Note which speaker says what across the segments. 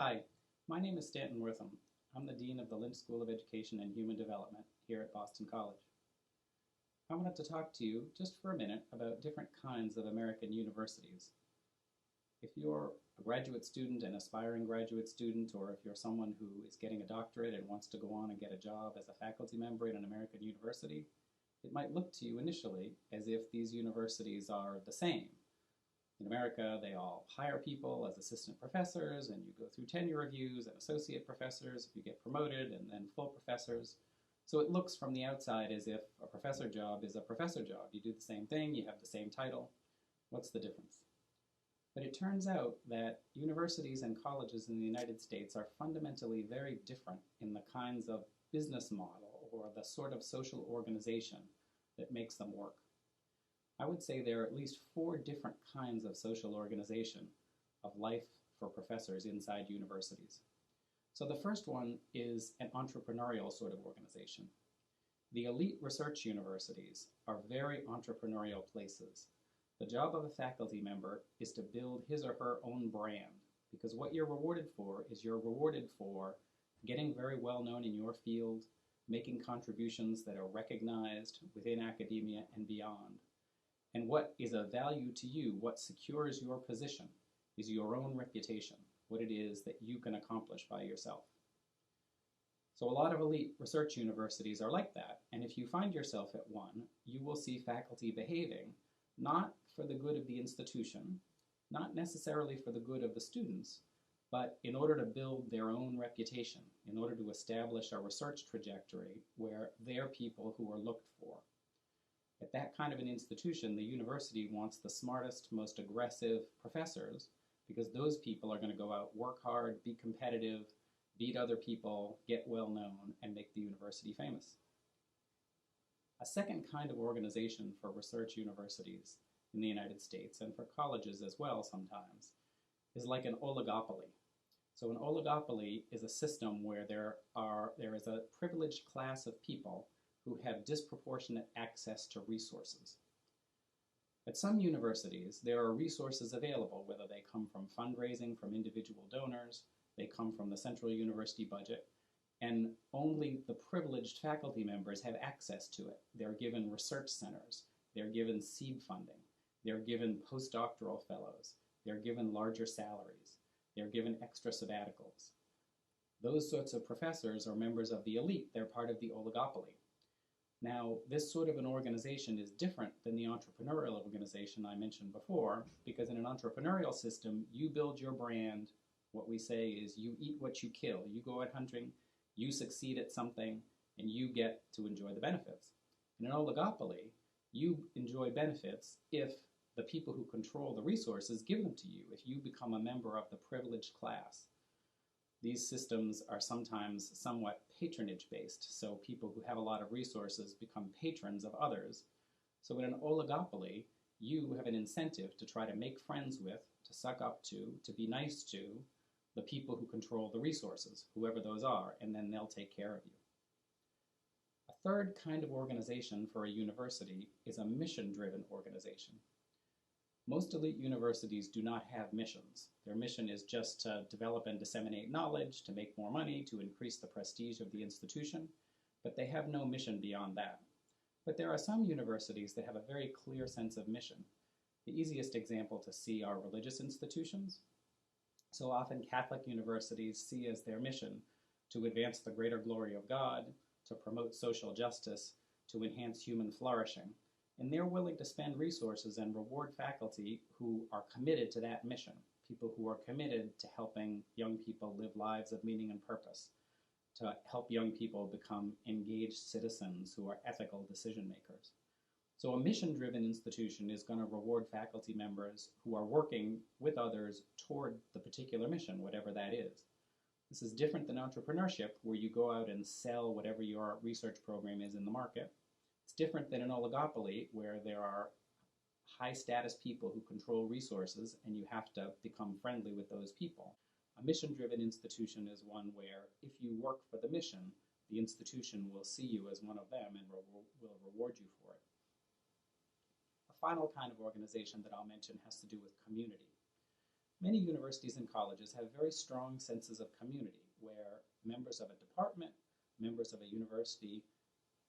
Speaker 1: Hi, my name is Stanton Wortham. I'm the Dean of the Lynch School of Education and Human Development here at Boston College. I wanted to talk to you just for a minute about different kinds of American universities. If you're a graduate student, an aspiring graduate student, or if you're someone who is getting a doctorate and wants to go on and get a job as a faculty member in an American university, it might look to you initially as if these universities are the same. In America, they all hire people as assistant professors, and you go through tenure reviews and associate professors if you get promoted, and then full professors. So it looks from the outside as if a professor job is a professor job. You do the same thing, you have the same title. What's the difference? But it turns out that universities and colleges in the United States are fundamentally very different in the kinds of business model or the sort of social organization that makes them work. I would say there are at least 4 different kinds of social organization of life for professors inside universities. So the first one is an entrepreneurial sort of organization. The elite research universities are very entrepreneurial places. The job of a faculty member is to build his or her own brand, because what you're rewarded for is you're rewarded for getting very well known in your field, making contributions that are recognized within academia and beyond. And what is of value to you, what secures your position, is your own reputation, what it is that you can accomplish by yourself. So a lot of elite research universities are like that, and if you find yourself at one, you will see faculty behaving not for the good of the institution, not necessarily for the good of the students, but in order to build their own reputation, in order to establish a research trajectory where they're people who are looked for. At that kind of an institution, the university wants the smartest, most aggressive professors, because those people are going to go out, work hard, be competitive, beat other people, get well known, and make the university famous. A second kind of organization for research universities in the United States, and for colleges as well sometimes, is like an oligopoly. So an oligopoly is a system where there is a privileged class of people who have disproportionate access to resources. At some universities, there are resources available, whether they come from fundraising from individual donors, they come from the central university budget, and only the privileged faculty members have access to it. They're given research centers, they're given seed funding, they're given postdoctoral fellows, they're given larger salaries, they're given extra sabbaticals. Those sorts of professors are members of the elite, they're part of the oligopoly. Now, this sort of an organization is different than the entrepreneurial organization I mentioned before, because in an entrepreneurial system, you build your brand. What we say is you eat what you kill. You go out hunting, you succeed at something, and you get to enjoy the benefits. In an oligopoly, you enjoy benefits if the people who control the resources give them to you, if you become a member of the privileged class. These systems are sometimes somewhat patronage-based, so people who have a lot of resources become patrons of others. So in an oligopoly, you have an incentive to try to make friends with, to suck up to be nice to the people who control the resources, whoever those are, and then they'll take care of you. A third kind of organization for a university is a mission-driven organization. Most elite universities do not have missions. Their mission is just to develop and disseminate knowledge, to make more money, to increase the prestige of the institution, but they have no mission beyond that. But there are some universities that have a very clear sense of mission. The easiest example to see are religious institutions. So often Catholic universities see as their mission to advance the greater glory of God, to promote social justice, to enhance human flourishing. And they're willing to spend resources and reward faculty who are committed to that mission, people who are committed to helping young people live lives of meaning and purpose, to help young people become engaged citizens who are ethical decision makers. So a mission-driven institution is going to reward faculty members who are working with others toward the particular mission, whatever that is. This is different than entrepreneurship, where you go out and sell whatever your research program is in the market. It's different than an oligopoly, where there are high-status people who control resources, and you have to become friendly with those people. A mission-driven institution is one where, if you work for the mission, the institution will see you as one of them and will reward you for it. A final kind of organization that I'll mention has to do with community. Many universities and colleges have very strong senses of community where members of a department, members of a university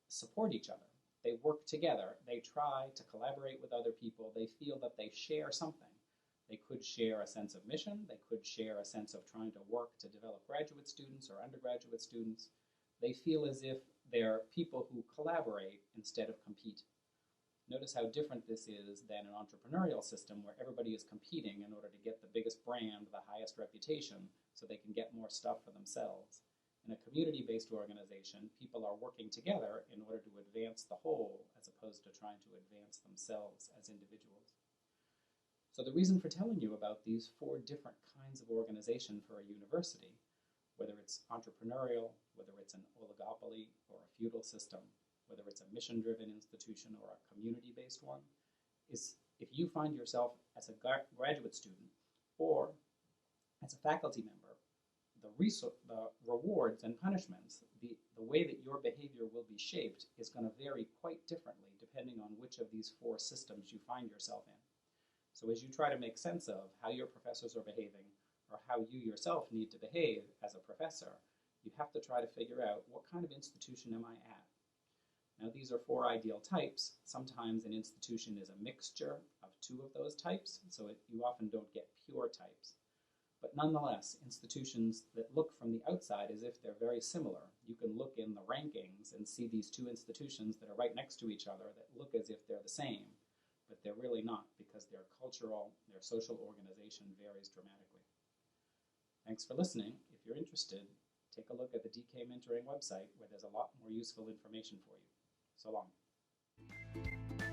Speaker 1: support each other. They work together. They try to collaborate with other people. They feel that they share something. They could share a sense of mission. They could share a sense of trying to work to develop graduate students or undergraduate students. They feel as if they're people who collaborate instead of compete. Notice how different this is than an entrepreneurial system where everybody is competing in order to get the biggest brand, the highest reputation, so they can get more stuff for themselves. In a community-based organization, people are working together in order to advance the whole as opposed to trying to advance themselves as individuals. So the reason for telling you about these 4 different kinds of organization for a university, whether it's entrepreneurial, whether it's an oligopoly or a feudal system, whether it's a mission-driven institution or a community-based one, is if you find yourself as a graduate student or as a faculty member, the rewards and punishments, the way that your behavior will be shaped is going to vary quite differently depending on which of these 4 systems you find yourself in. So as you try to make sense of how your professors are behaving or how you yourself need to behave as a professor, you have to try to figure out what kind of institution am I at? Now these are 4 ideal types. Sometimes an institution is a mixture of 2 of those types, so you often don't get pure types. But nonetheless, institutions that look from the outside as if they're very similar. You can look in the rankings and see these 2 institutions that are right next to each other that look as if they're the same, but they're really not because their cultural, their social organization varies dramatically. Thanks for listening. If you're interested, take a look at the DK Mentoring website where there's a lot more useful information for you. So long.